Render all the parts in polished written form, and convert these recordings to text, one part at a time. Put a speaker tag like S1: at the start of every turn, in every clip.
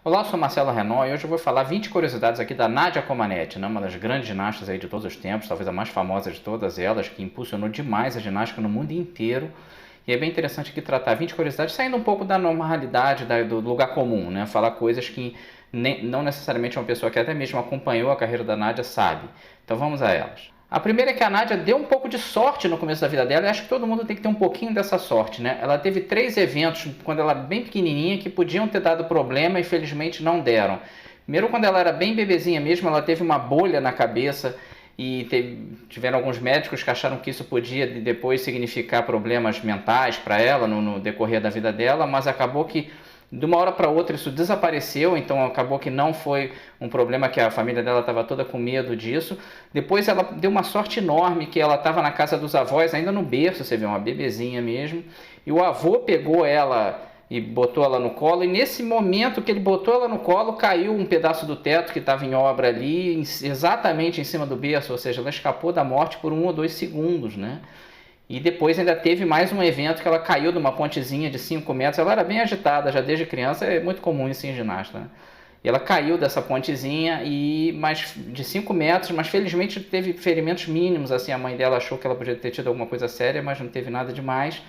S1: Olá, eu sou Marcelo Renault e hoje eu vou falar 20 curiosidades aqui da Nadia Comaneci, né? Uma das grandes ginastas aí de todos os tempos, talvez a mais famosa de todas elas, que impulsionou demais a ginástica no mundo inteiro. E é bem interessante aqui tratar 20 curiosidades, saindo um pouco da normalidade, do lugar comum, né? Falar coisas que não necessariamente uma pessoa que até mesmo acompanhou a carreira da Nadia sabe. Então vamos a elas. A primeira é que a Nadia deu um pouco de sorte no começo da vida dela, e acho que todo mundo tem que ter um pouquinho dessa sorte, né? Ela teve 3 eventos quando ela era bem pequenininha que podiam ter dado problema e felizmente não deram. Primeiro, quando ela era bem bebezinha mesmo, ela teve uma bolha na cabeça e tiveram alguns médicos que acharam que isso podia depois significar problemas mentais para ela no decorrer da vida dela, mas acabou que de uma hora para outra isso desapareceu, então acabou que não foi um problema, que a família dela estava toda com medo disso. Depois ela deu uma sorte enorme, que ela estava na casa dos avós, ainda no berço, você vê, uma bebezinha mesmo, e o avô pegou ela e botou ela no colo, e nesse momento que ele botou ela no colo, caiu um pedaço do teto que estava em obra ali, exatamente em cima do berço, ou seja, ela escapou da morte por 1 ou 2 segundos, né? E depois ainda teve mais um evento que ela caiu de uma pontezinha de 5 metros. Ela era bem agitada já desde criança, é muito comum isso em ginasta, né? E ela caiu dessa pontezinha de 5 metros, mas felizmente teve ferimentos mínimos. Assim, a mãe dela achou que ela podia ter tido alguma coisa séria, mas não teve nada demais.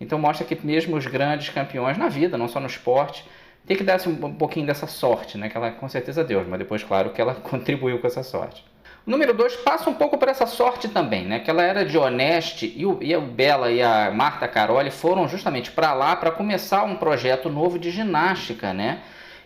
S1: Então mostra que mesmo os grandes campeões na vida, não só no esporte, tem que dar um pouquinho dessa sorte, né? Que ela com certeza deu, mas depois, claro, que ela contribuiu com essa sorte. O número 2 passa um pouco por essa sorte também, né? Que ela era de Honeste e o Bela e a Marta Caroli foram justamente para lá para começar um projeto novo de ginástica, né?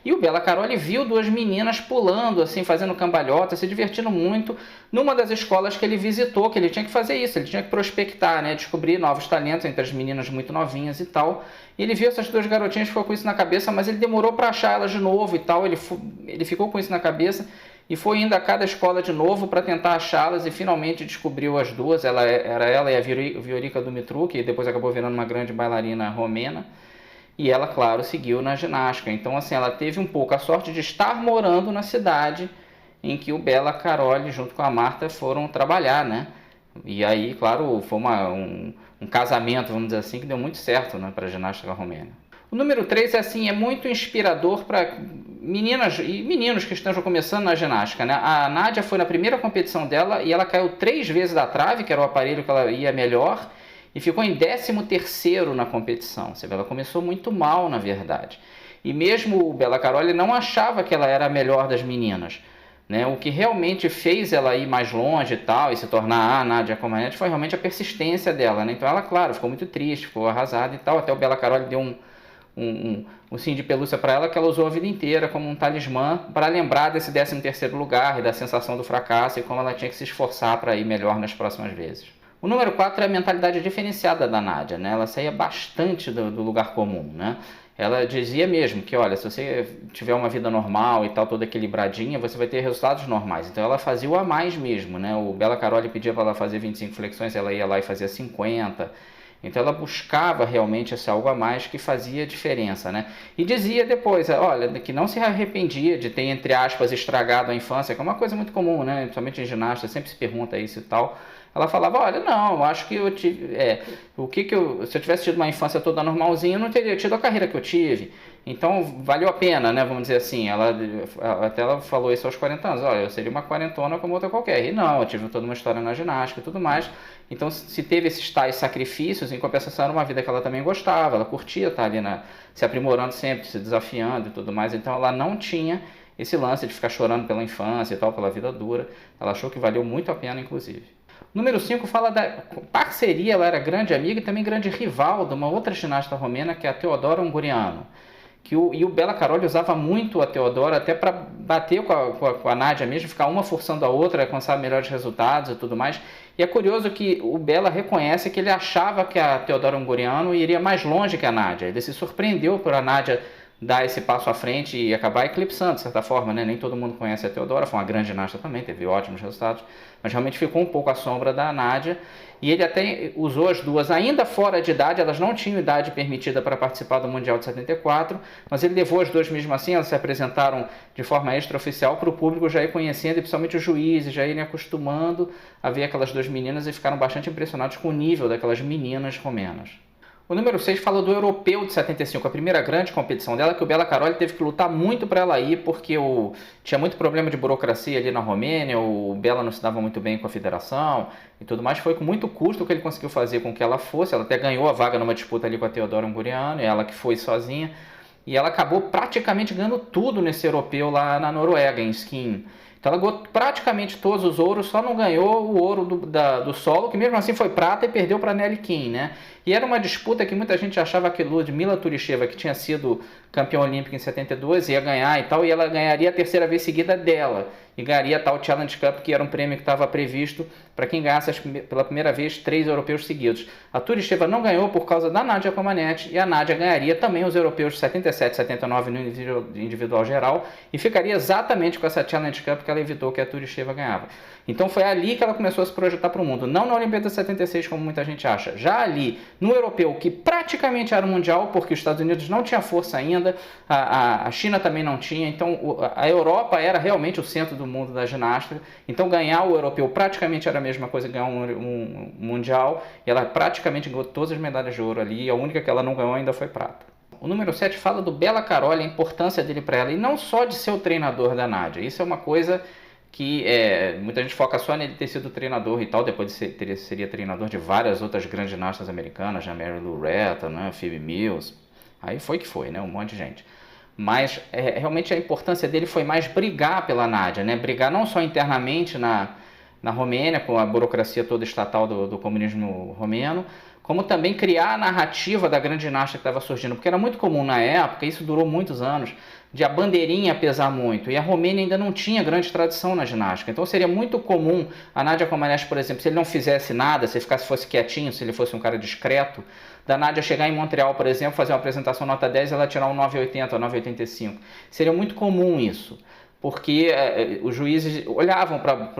S1: E o Bela Caroli viu 2 meninas pulando, assim, fazendo cambalhota, se divertindo muito, numa das escolas que ele visitou, que ele tinha que fazer isso, ele tinha que prospectar, né? Descobrir novos talentos entre as meninas muito novinhas e tal. E ele viu essas 2 garotinhas, ficou com isso na cabeça, mas ele demorou para achar elas de novo e tal, ele ficou com isso na cabeça e foi indo a cada escola de novo para tentar achá-las, e finalmente descobriu as 2. Ela e a Viorica Dumitru, que depois acabou virando uma grande bailarina romena, e ela, claro, seguiu na ginástica. Então, assim, ela teve um pouco a sorte de estar morando na cidade em que o Bela Caroli, junto com a Marta, foram trabalhar, né? E aí, claro, foi um casamento, vamos dizer assim, que deu muito certo, né, para a ginástica romena. O número 3 é muito inspirador para meninas e meninos que estão começando na ginástica, né? A Nadia foi na primeira competição dela e ela caiu 3 vezes da trave, que era o aparelho que ela ia melhor, e ficou em 13º na competição. Você vê, ela começou muito mal, na verdade. E mesmo o Bela Caroli não achava que ela era a melhor das meninas, né? O que realmente fez ela ir mais longe e tal, e se tornar a Nadia Comaneci, foi realmente a persistência dela, né? Então ela, claro, ficou muito triste, ficou arrasada e tal. Até o Bela Caroli deu um ursinho de pelúcia para ela, que ela usou a vida inteira como um talismã para lembrar desse 13º lugar e da sensação do fracasso, e como ela tinha que se esforçar para ir melhor nas próximas vezes. O número 4 é a mentalidade diferenciada da Nadia, né? Ela saía bastante do lugar comum, né? Ela dizia mesmo que, olha, se você tiver uma vida normal e tal, toda equilibradinha, você vai ter resultados normais. Então ela fazia o a mais mesmo, né? O Bela Caroli pedia para ela fazer 25 flexões, ela ia lá e fazia 50. Então ela buscava realmente esse algo a mais que fazia diferença, né? E dizia depois, olha, que não se arrependia de ter, entre aspas, estragado a infância, que é uma coisa muito comum, né? Principalmente em ginástica, sempre se pergunta isso e tal. Ela falava, olha, não, eu acho que eu tive, se eu tivesse tido uma infância toda normalzinha, eu não teria tido a carreira que eu tive. Então, valeu a pena, né, vamos dizer assim. Ela falou isso aos 40 anos, olha, eu seria uma quarentona como outra qualquer. E não, eu tive toda uma história na ginástica e tudo mais. Então, se teve esses tais sacrifícios, em compensação era uma vida que ela também gostava, ela curtia estar ali se aprimorando sempre, se desafiando e tudo mais. Então, ela não tinha esse lance de ficar chorando pela infância e tal, pela vida dura. Ela achou que valeu muito a pena, inclusive. Número 5 fala da parceria, ela era grande amiga e também grande rival de uma outra ginasta romena, que é a Teodora Ungurianu. E o Bela Caroli usava muito a Teodora até para bater com a Nadia mesmo, ficar uma forçando a outra, alcançar melhores resultados e tudo mais. E é curioso que o Bela reconhece que ele achava que a Teodora Ungurianu iria mais longe que a Nadia. Ele se surpreendeu por a Nadia dar esse passo à frente e acabar eclipsando, de certa forma, né? Nem todo mundo conhece a Teodora, foi uma grande ginasta também, teve ótimos resultados, mas realmente ficou um pouco à sombra da Nadia, e ele até usou as 2 ainda fora de idade, elas não tinham idade permitida para participar do Mundial de 74, mas ele levou as 2 mesmo assim, elas se apresentaram de forma extraoficial para o público já ir conhecendo, e principalmente os juízes já irem acostumando a ver aquelas 2 meninas, e ficaram bastante impressionados com o nível daquelas meninas romenas. O número 6 fala do Europeu de 75, a primeira grande competição dela, que o Bela Caroli teve que lutar muito para ela ir, porque tinha muito problema de burocracia ali na Romênia, o Bela não se dava muito bem com a federação e tudo mais. Foi com muito custo que ele conseguiu fazer com que ela fosse. Ela até ganhou a vaga numa disputa ali com a Teodora Unguriano, ela que foi sozinha. E ela acabou praticamente ganhando tudo nesse Europeu lá na Noruega, em skiing. Então ela ganhou praticamente todos os ouros, só não ganhou o ouro do solo, que mesmo assim foi prata e perdeu para a Nelly Kim, né? E era uma disputa que muita gente achava que Ludmila Turisheva, que tinha sido campeã olímpica em 72, ia ganhar e tal, e ela ganharia a terceira vez seguida dela. E ganharia a tal Challenge Cup, que era um prêmio que estava previsto para quem ganhasse pela primeira vez 3 europeus seguidos. A Turisheva não ganhou por causa da Nadia Comaneci, e a Nadia ganharia também os europeus de 77 e 79 no individual geral, e ficaria exatamente com essa Challenge Cup que ela evitou que a Turisheva ganhava. Então foi ali que ela começou a se projetar para o mundo, não na Olimpíada de 76, como muita gente acha, já ali no europeu, que praticamente era o mundial, porque os Estados Unidos não tinha força ainda, a China também não tinha, então a Europa era realmente o centro do mundo da ginástica, então ganhar o europeu praticamente era a mesma coisa que ganhar um mundial, e ela praticamente ganhou todas as medalhas de ouro ali, e a única que ela não ganhou ainda foi prata. O número 7 fala do Bela Caroli, a importância dele para ela, e não só de ser o treinador da Nadia, isso é uma coisa que muita gente foca só nele ter sido treinador e tal, depois seria treinador de várias outras grandes ginastas americanas, a Mary Lou Retton, né, Phoebe Mills, aí foi que foi, né, um monte de gente. Mas realmente a importância dele foi mais brigar pela Nadia, né, brigar não só internamente na Romênia, com a burocracia toda estatal do comunismo romeno, como também criar a narrativa da grande ginástica que estava surgindo, porque era muito comum na época, isso durou muitos anos, de a bandeirinha pesar muito, e a Romênia ainda não tinha grande tradição na ginástica, então seria muito comum a Nadia Comaneci, por exemplo, se ele não fizesse nada, se ele fosse quietinho, se ele fosse um cara discreto, da Nadia chegar em Montreal, por exemplo, fazer uma apresentação nota 10 e ela tirar um 9,80 ou 9,85, seria muito comum isso, porque os juízes olhavam para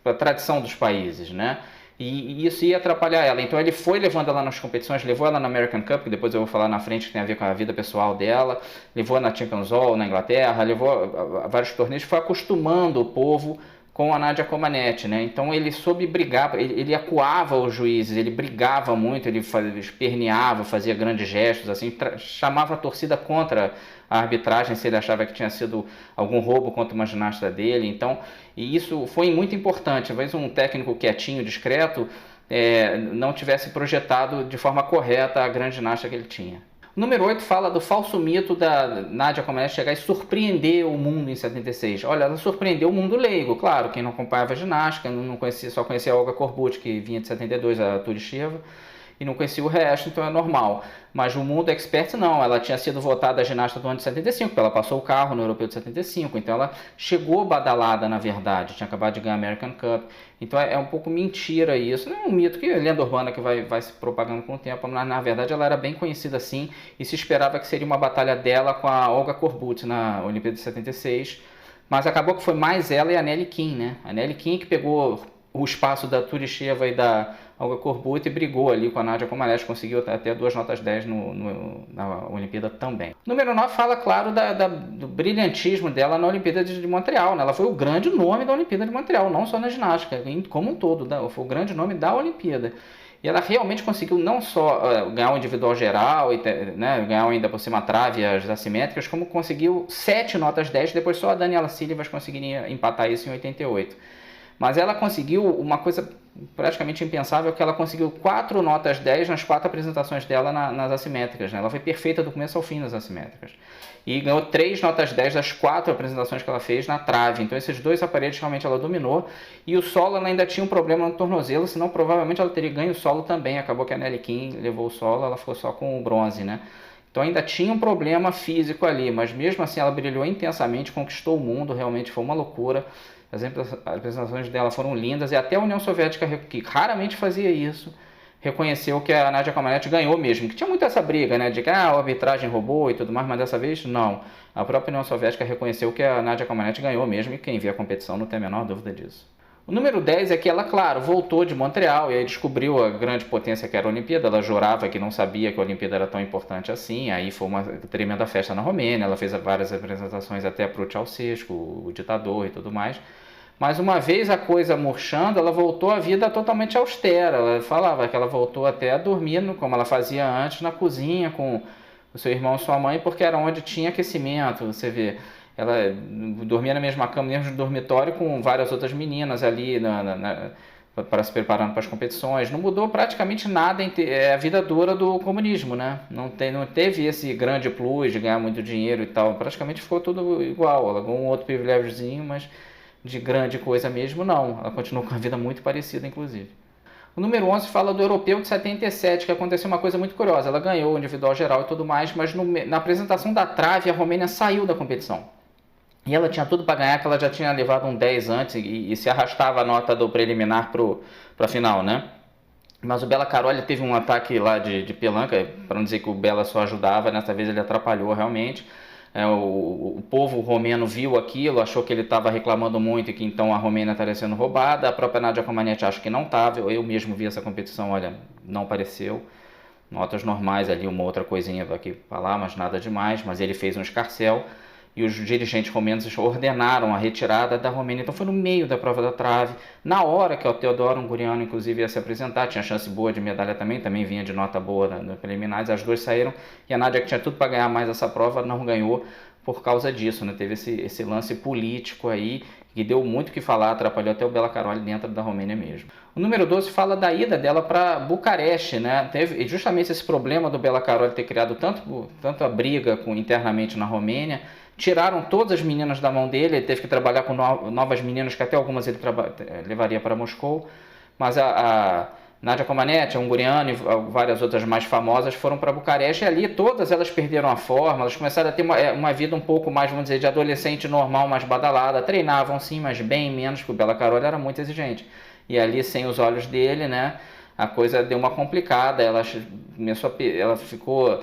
S1: a tradição dos países, né? E isso ia atrapalhar ela. Então ele foi levando ela nas competições, levou ela na American Cup, que depois eu vou falar na frente, que tem a ver com a vida pessoal dela, levou na Champions Hall na Inglaterra, levou a vários torneios, foi acostumando o povo com a Nadia Comaneci, né? Então ele soube brigar, ele acuava os juízes, ele brigava muito, ele esperneava, fazia grandes gestos, assim, chamava a torcida contra a arbitragem se ele achava que tinha sido algum roubo contra uma ginasta dele. Então, e isso foi muito importante. Talvez um técnico quietinho, discreto, não tivesse projetado de forma correta a grande ginasta que ele tinha. O número 8 fala do falso mito da Nadia Comaneci chegar e surpreender o mundo em 76. Olha, ela surpreendeu o mundo leigo, claro, quem não acompanhava a ginástica, não conhecia, só conhecia a Olga Korbut, que vinha de 72, a Turisheva, e não conhecia o resto, então é normal. Mas o mundo expert não, ela tinha sido votada a ginasta do ano de 75, porque ela passou o carro no Europeu de 75, então ela chegou badalada na verdade, tinha acabado de ganhar a American Cup, então é um pouco mentira isso, não é um mito, que é lenda urbana que vai se propagando com o tempo, mas na verdade ela era bem conhecida assim, e se esperava que seria uma batalha dela com a Olga Korbut na Olimpíada de 76, mas acabou que foi mais ela e a Nelly Kim, né? A Nelly Kim que pegou o espaço da Turisheva e da Olga Korbut e brigou ali com a Nadia Comaneci, conseguiu até 2 notas 10 na Olimpíada também. Número 9 fala, claro, do brilhantismo dela na Olimpíada de Montreal, né? Ela foi o grande nome da Olimpíada de Montreal, não só na ginástica, como um todo, foi o grande nome da Olimpíada. E ela realmente conseguiu não só ganhar o individual geral, né, ganhar ainda por cima a trave e as assimétricas, como conseguiu 7 notas 10, depois só a Daniela Silvas conseguiria empatar isso em 88. Mas ela conseguiu uma coisa praticamente impensável, que ela conseguiu 4 notas 10 nas 4 apresentações dela nas assimétricas, né? Ela foi perfeita do começo ao fim nas assimétricas. E ganhou 3 notas 10 das 4 apresentações que ela fez na trave. Então esses 2 aparelhos realmente ela dominou. E o solo ela ainda tinha um problema no tornozelo, senão provavelmente ela teria ganho o solo também. Acabou que a Nelly Kim levou o solo, ela ficou só com o bronze, né? Então ainda tinha um problema físico ali, mas mesmo assim ela brilhou intensamente, conquistou o mundo, realmente foi uma loucura. As apresentações dela foram lindas, e até a União Soviética, que raramente fazia isso, reconheceu que a Nadia Comaneci ganhou mesmo, que tinha muito essa briga, né, de que a arbitragem roubou e tudo mais, mas dessa vez não. A própria União Soviética reconheceu que a Nadia Comaneci ganhou mesmo, e quem vê a competição não tem a menor dúvida disso. O número 10 é que ela, claro, voltou de Montreal e aí descobriu a grande potência que era a Olimpíada. Ela jurava que não sabia que a Olimpíada era tão importante assim. Aí foi uma tremenda festa na Romênia. Ela fez várias apresentações até para o Ceausescu, o ditador e tudo mais. Mas uma vez a coisa murchando, ela voltou à vida totalmente austera. Ela falava que ela voltou até a dormir, como ela fazia antes, na cozinha com o seu irmão e sua mãe, porque era onde tinha aquecimento. Você vê, ela dormia na mesma cama, mesmo no dormitório, com várias outras meninas ali para se preparando para as competições. Não mudou praticamente nada, é a vida dura do comunismo, né? Não teve esse grande plus de ganhar muito dinheiro e tal. Praticamente ficou tudo igual. Ela ganhou um outro privilégiozinho, mas de grande coisa mesmo, não. Ela continuou com a vida muito parecida, inclusive. O número 11 fala do Europeu de 77, que aconteceu uma coisa muito curiosa. Ela ganhou o individual geral e tudo mais, mas na apresentação da trave, a Romênia saiu da competição. E ela tinha tudo para ganhar, que ela já tinha levado um 10 antes e se arrastava a nota do preliminar para a final, né? Mas o Bela Caroli teve um ataque lá de pelanca, para não dizer que o Bela só ajudava, nessa vez ele atrapalhou realmente. O povo romeno viu aquilo, achou que ele estava reclamando muito e que então a Romênia estaria sendo roubada. A própria Nadia Comaneci acho que não estava. Eu mesmo vi essa competição, olha, não pareceu. Notas normais ali, uma outra coisinha aqui para lá, mas nada demais. Mas ele fez um escarcéu e os dirigentes romenos ordenaram a retirada da Romênia. Então foi no meio da prova da trave, na hora que o Teodoro Unguriano inclusive ia se apresentar, tinha chance boa de medalha também vinha de nota boa no preliminares, as duas saíram e a Nádia, que tinha tudo para ganhar mais essa prova, não ganhou por causa disso, né? Teve esse lance político aí que deu muito o que falar, atrapalhou até o Bela Caroli dentro da Romênia mesmo. O número 12 fala da ida dela para Bucareste, né? Teve justamente esse problema do Bela Caroli ter criado tanto a briga internamente na Romênia. Tiraram todas as meninas da mão dele, ele teve que trabalhar com novas meninas, que até algumas ele levaria para Moscou. Mas a Nadia Comaneci, a Unguriano e várias outras mais famosas foram para Bucareste, e ali todas elas perderam a forma, elas começaram a ter uma vida um pouco mais, vamos dizer, de adolescente normal, mais badalada. Treinavam sim, mas bem menos, porque o Bela Caroli era muito exigente. E ali, sem os olhos dele, né, a coisa deu uma complicada, ela ficou...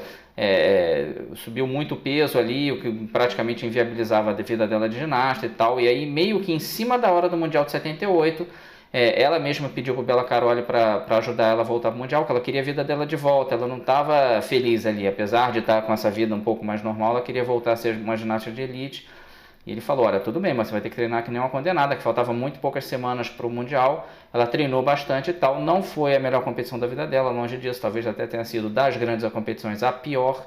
S1: subiu muito o peso ali, o que praticamente inviabilizava a vida dela de ginasta e tal, e aí meio que em cima da hora do Mundial de 78, ela mesma pediu pro Bela Caroli para ajudar ela a voltar pro Mundial, que ela queria a vida dela de volta, ela não estava feliz ali, apesar de estar com essa vida um pouco mais normal, ela queria voltar a ser uma ginasta de elite. E ele falou, olha, tudo bem, mas você vai ter que treinar que nem uma condenada, que faltava muito poucas semanas para o Mundial. Ela treinou bastante e tal, não foi a melhor competição da vida dela, longe disso, talvez até tenha sido das grandes competições a pior.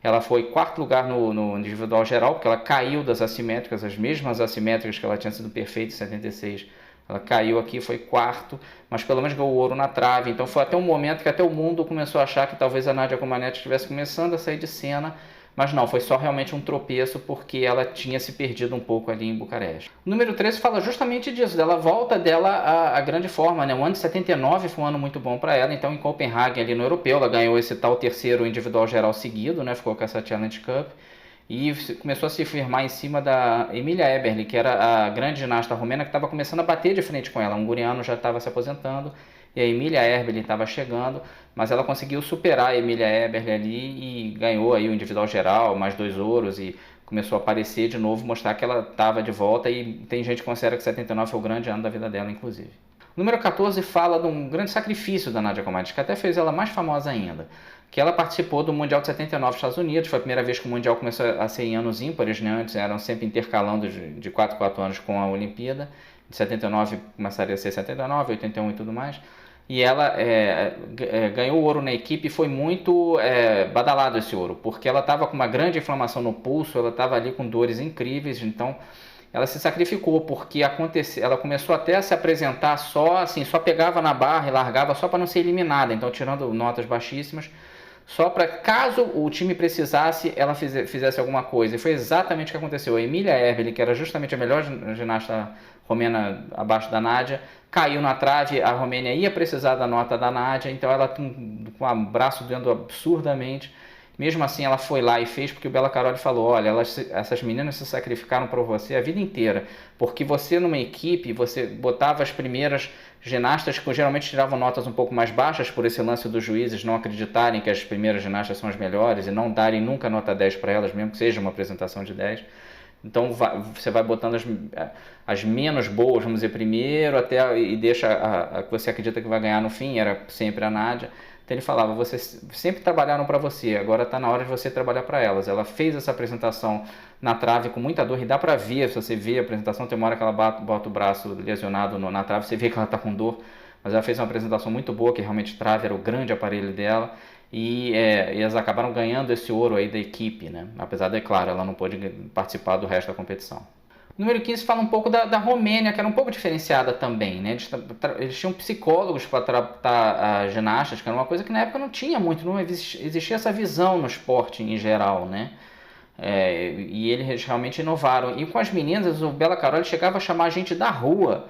S1: Ela foi quarto lugar no individual geral, porque ela caiu das assimétricas, as mesmas assimétricas que ela tinha sido perfeita em 76. Ela caiu aqui, foi quarto, mas pelo menos ganhou ouro na trave. Então foi até um momento que até o mundo começou a achar que talvez a Nadia Comaneci estivesse começando a sair de cena, mas não, foi só realmente um tropeço porque ela tinha se perdido um pouco ali em Bucareste. O número 13 fala justamente disso, dela volta dela à grande forma, né? O ano de 79 foi um ano muito bom para ela, então em Copenhague ali no Europeu ela ganhou esse tal terceiro individual geral seguido, né? Ficou com essa Challenge Cup e começou a se firmar em cima da Emilia Eberli, que era a grande ginasta romena que estava começando a bater de frente com ela. O Unguriano já estava se aposentando e a Emilia Eberli estava chegando, mas ela conseguiu superar a Emilia Eberli ali e ganhou aí o individual geral, mais 2 ouros e começou a aparecer de novo, mostrar que ela estava de volta e tem gente que considera que 79 foi o grande ano da vida dela, inclusive. O número 14 fala de um grande sacrifício da Nadia Comaneci, que até fez ela mais famosa ainda, que ela participou do Mundial de 79 nos Estados Unidos, foi a primeira vez que o Mundial começou a ser em anos ímpares, né? Antes eram sempre intercalando de 4 em 4 anos com a Olimpíada, de 79 começaria a ser 79, 81 e tudo mais, e ela ganhou ouro na equipe e foi muito badalado esse ouro, porque ela estava com uma grande inflamação no pulso, ela estava ali com dores incríveis, então ela se sacrificou, porque ela começou até a se apresentar só pegava na barra e largava só para não ser eliminada, então tirando notas baixíssimas, só para caso o time precisasse, ela fizesse alguma coisa. E foi exatamente o que aconteceu. A Emilia Eberli, que era justamente a melhor ginasta romena abaixo da Nádia, caiu na trave, a Romênia ia precisar da nota da Nádia, então ela com o braço doendo absurdamente. Mesmo assim, ela foi lá e fez, porque o Bela Caroli falou, olha, essas meninas se sacrificaram por você a vida inteira, porque você numa equipe, você botava as primeiras ginastas que geralmente tiravam notas um pouco mais baixas por esse lance dos juízes não acreditarem que as primeiras ginastas são as melhores e não darem nunca nota 10 para elas, mesmo que seja uma apresentação de 10. Então você vai botando as menos boas, vamos dizer, primeiro, e deixa a que você acredita que vai ganhar no fim, era sempre a Nádia. Então ele falava, vocês sempre trabalharam para você, agora está na hora de você trabalhar para elas. Ela fez essa apresentação na trave com muita dor, e dá para ver, se você vê a apresentação, tem uma hora que ela bota o braço lesionado na trave, você vê que ela está com dor, mas ela fez uma apresentação muito boa, que realmente trave era o grande aparelho dela, e elas acabaram ganhando esse ouro aí da equipe, né? Apesar de, claro, ela não pôde participar do resto da competição. O número 15 fala um pouco da Romênia, que era um pouco diferenciada também, né? Eles tinham psicólogos para tratar as ginastas, que era uma coisa que na época não tinha muito, não existia essa visão no esporte em geral, né? E eles realmente inovaram. E com as meninas, o Bela Caroli chegava a chamar a gente da rua,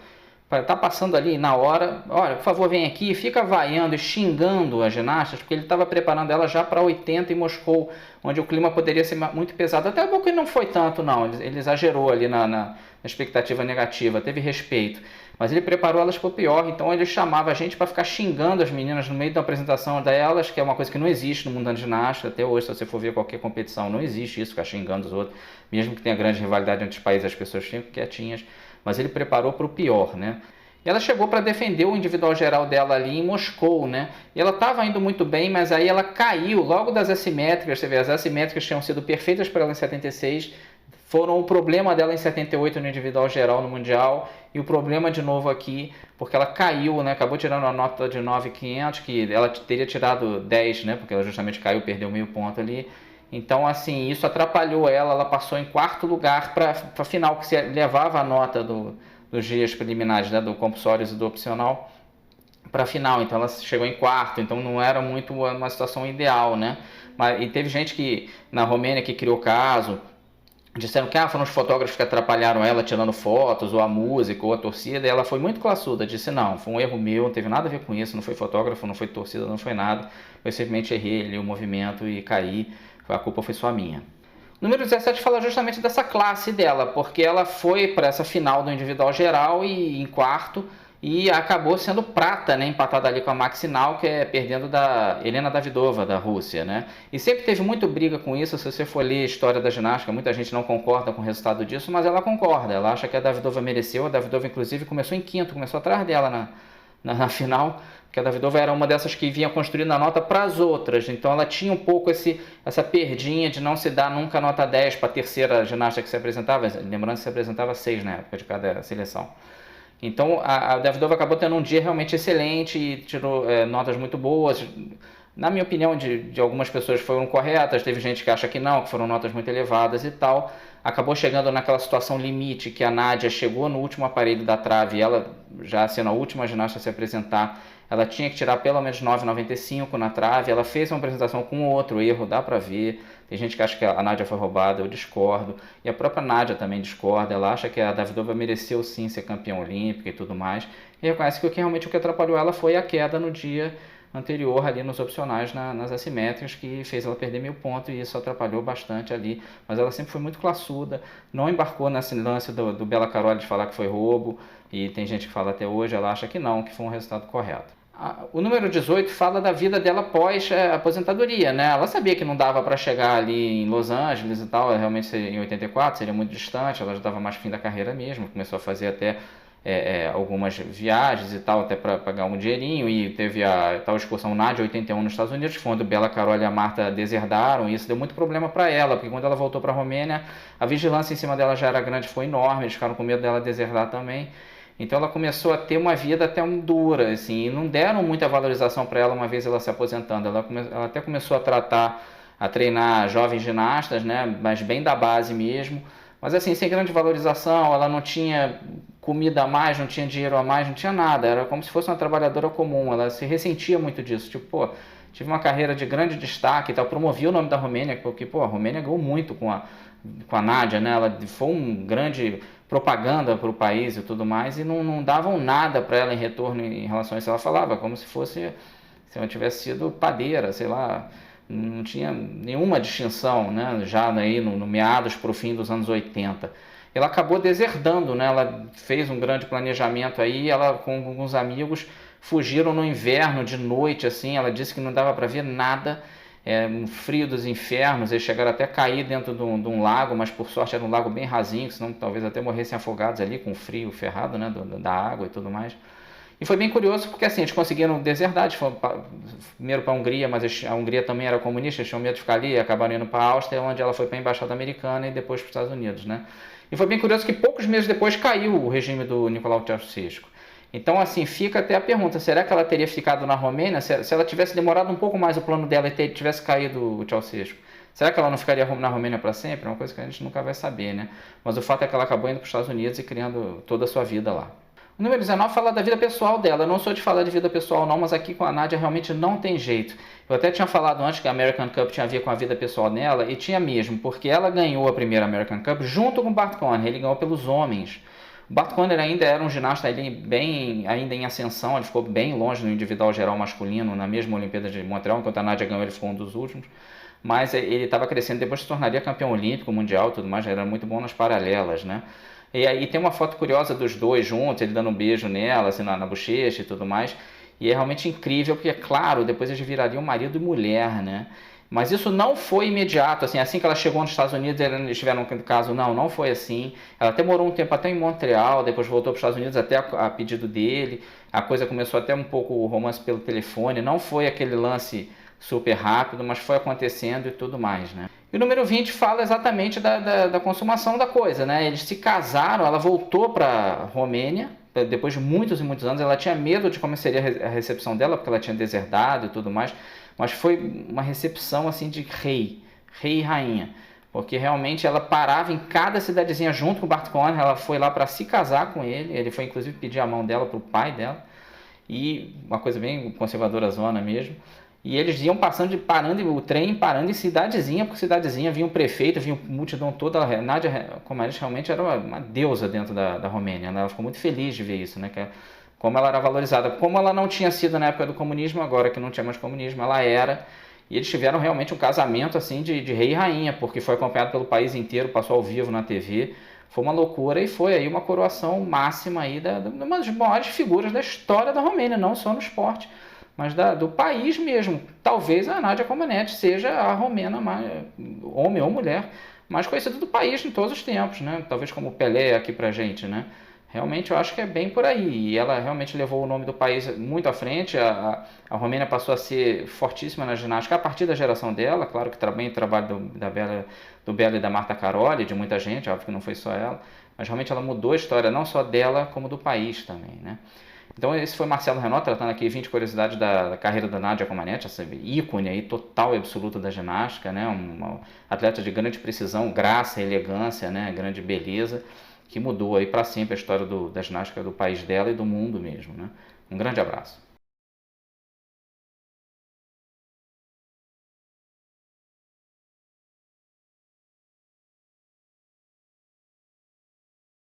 S1: para estar passando ali na hora, olha, por favor, vem aqui, fica vaiando e xingando as ginastas, porque ele estava preparando ela já para 80 em Moscou, onde o clima poderia ser muito pesado. Até o que não foi tanto, não, ele exagerou ali na expectativa negativa, teve respeito, mas ele preparou elas para o pior. Então ele chamava a gente para ficar xingando as meninas no meio da apresentação delas, que é uma coisa que não existe no mundo da ginástica. Até hoje, se você for ver qualquer competição, não existe isso, ficar xingando os outros, mesmo que tenha grande rivalidade entre os países, as pessoas ficam quietinhas, mas ele preparou para o pior, né? E ela chegou para defender o individual geral dela ali em Moscou, né? E ela estava indo muito bem, mas aí ela caiu logo das assimétricas. Você vê, as assimétricas tinham sido perfeitas para ela em 76, foram o problema dela em 78 no individual geral no Mundial, e o problema de novo aqui, porque ela caiu, né? Acabou tirando a nota de 9.500, que ela teria tirado 10, né? Porque ela justamente caiu, perdeu meio ponto ali. Então, assim, isso atrapalhou ela passou em quarto lugar para a final, que se levava a nota dos dias preliminares, né, do compulsórios e do opcional, para a final. Então ela chegou em quarto, então não era muito uma situação ideal, né? E teve gente que na Romênia que criou caso, disseram que foram os fotógrafos que atrapalharam ela tirando fotos, ou a música, ou a torcida, e ela foi muito classuda, disse não, foi um erro meu, não teve nada a ver com isso, não foi fotógrafo, não foi torcida, não foi nada, eu simplesmente errei ali o movimento e caí, a culpa foi só minha. O número 17 fala justamente dessa classe dela, porque ela foi para essa final do individual geral e em quarto, e acabou sendo prata, né, empatada ali com a Maxinal, que é perdendo da Helena Davidova, da Rússia, né? E sempre teve muita briga com isso. Se você for ler a história da ginástica, muita gente não concorda com o resultado disso, mas ela concorda, ela acha que a Davidova mereceu. A Davidova, inclusive, começou em quinto, começou atrás dela na final, porque a Davidova era uma dessas que vinha construindo a nota para as outras, então ela tinha um pouco essa perdinha de não se dar nunca nota 10 para a terceira ginasta que se apresentava, lembrando que se apresentava 6 na época de cada seleção. Então a Davidova acabou tendo um dia realmente excelente e tirou notas muito boas. Na minha opinião, de algumas pessoas foram corretas, teve gente que acha que não, que foram notas muito elevadas e tal. Acabou chegando naquela situação limite que a Nádia chegou no último aparelho da trave, e ela, já sendo a última ginasta a se apresentar, ela tinha que tirar pelo menos 9,95 na trave. Ela fez uma apresentação com outro erro, dá pra ver. Tem gente que acha que a Nádia foi roubada, eu discordo. E a própria Nádia também discorda, ela acha que a Davidova mereceu sim ser campeã olímpica e tudo mais. E reconhece que realmente o que atrapalhou ela foi a queda no dia anterior ali nos opcionais nas assimétricas, que fez ela perder 1.000 pontos, e isso atrapalhou bastante ali. Mas ela sempre foi muito classuda, não embarcou nesse lance do Bela Caroli de falar que foi roubo, e tem gente que fala até hoje, ela acha que não, que foi um resultado correto. O número 18 fala da vida dela pós aposentadoria, né? Ela sabia que não dava para chegar ali em Los Angeles e tal, realmente em 84 seria muito distante, ela já estava mais fim da carreira mesmo, começou a fazer até algumas viagens e tal, até para pagar um dinheirinho, e teve a tal excursão Nádia 81 nos Estados Unidos, quando Bela Caroli e a Marta deserdaram, e isso deu muito problema para ela, porque quando ela voltou para a Romênia, a vigilância em cima dela já era grande, foi enorme, eles ficaram com medo dela deserdar também. Então ela começou a ter uma vida até dura, assim, e não deram muita valorização para ela uma vez ela se aposentando. Ela até começou a treinar jovens ginastas, né, mas bem da base mesmo, mas assim, sem grande valorização. Ela não tinha comida a mais, não tinha dinheiro a mais, não tinha nada, era como se fosse uma trabalhadora comum. Ela se ressentia muito disso, tipo, pô, tive uma carreira de grande destaque e tal, promovia o nome da Romênia, porque, pô, a Romênia ganhou muito com a Nádia, né, ela foi um grande propaganda para o país e tudo mais, e não davam nada para ela em retorno em relação a isso. Ela falava como se ela tivesse sido padeira, sei lá, não tinha nenhuma distinção, né, já aí no meados para o fim dos anos 80. Ela acabou deserdando, né, ela fez um grande planejamento aí, ela com alguns amigos fugiram no inverno de noite, assim, ela disse que não dava para ver nada, um frio dos infernos, eles chegaram até a cair dentro de um lago, mas por sorte era um lago bem rasinho, senão talvez até morressem afogados ali com o frio ferrado, né, da água e tudo mais. E foi bem curioso porque assim, eles conseguiram deserdar, eles foram primeiro para a Hungria, mas a Hungria também era comunista, eles tinham medo de ficar ali, acabaram indo para a Áustria, onde ela foi para a Embaixada Americana e depois para os Estados Unidos, né? E foi bem curioso que poucos meses depois caiu o regime do Nicolau Ceausescu. Então, assim, fica até a pergunta, será que ela teria ficado na Romênia? Se ela tivesse demorado um pouco mais o plano dela e tivesse caído o Ceausescu, será que ela não ficaria na Romênia para sempre? É uma coisa que a gente nunca vai saber, né? Mas o fato é que ela acabou indo para os Estados Unidos e criando toda a sua vida lá. O número 19 fala da vida pessoal dela. Eu não sou de falar de vida pessoal não, mas aqui com a Nádia realmente não tem jeito. Eu até tinha falado antes que a American Cup tinha a ver com a vida pessoal dela, e tinha mesmo, porque ela ganhou a primeira American Cup junto com o Bart Conner, ele ganhou pelos homens. O Bart Conner ainda era um ginasta ainda em ascensão, ele ficou bem longe no individual geral masculino, na mesma Olimpíada de Montreal, enquanto a Nádia ganhou, ele ficou um dos últimos. Mas ele estava crescendo, depois se tornaria campeão olímpico, mundial e tudo mais, era muito bom nas paralelas, né? E aí tem uma foto curiosa dos dois juntos, ele dando um beijo nela, assim, na bochecha e tudo mais. E é realmente incrível, porque, claro, depois eles virariam marido e mulher, né? Mas isso não foi imediato, assim que ela chegou nos Estados Unidos, eles tiveram um caso, não foi assim. Ela até morou um tempo até em Montreal, depois voltou para os Estados Unidos até a pedido dele. A coisa começou até um pouco o romance pelo telefone, não foi aquele lance super rápido, mas foi acontecendo e tudo mais, né? E o número 20 fala exatamente da consumação da coisa, né? Eles se casaram, ela voltou para a Romênia, depois de muitos e muitos anos. Ela tinha medo de como seria a recepção dela, porque ela tinha deserdado e tudo mais, mas foi uma recepção assim de rei e rainha, porque realmente ela parava em cada cidadezinha junto com o Bart Conner. Ela foi lá para se casar com ele foi inclusive pedir a mão dela para o pai dela, e uma coisa bem conservadora zona mesmo. E eles iam parando o trem, parando em cidadezinha por cidadezinha, vinha o prefeito, vinha a multidão toda. A Nádia Comaneci realmente era uma deusa dentro da Romênia, né? Ela ficou muito feliz de ver isso, né? Como ela era valorizada. Como ela não tinha sido na época do comunismo, agora que não tinha mais comunismo, ela era. E eles tiveram realmente um casamento assim de rei e rainha, porque foi acompanhado pelo país inteiro, passou ao vivo na TV. Foi uma loucura e foi aí uma coroação máxima aí de uma das maiores figuras da história da Romênia, não só no esporte, mas do país mesmo. Talvez a Nádia Comaneci seja a romena, homem ou mulher, mais conhecida do país em todos os tempos, né? Talvez como Pelé aqui pra gente, né? Realmente eu acho que é bem por aí. E ela realmente levou o nome do país muito à frente. A Romênia passou a ser fortíssima na ginástica a partir da geração dela. Claro que também o trabalho do Belo e da Marta Caroli, de muita gente, óbvio que não foi só ela. Mas realmente ela mudou a história não só dela, como do país também, né? Então esse foi Marcelo Renault tratando aqui 20 curiosidades da carreira da Nádia Comaneci, essa ícone aí total e absoluta da ginástica, né? Uma atleta de grande precisão, graça, elegância, né? Grande beleza, que mudou aí para sempre a história da ginástica do país dela e do mundo mesmo, né? Um grande abraço.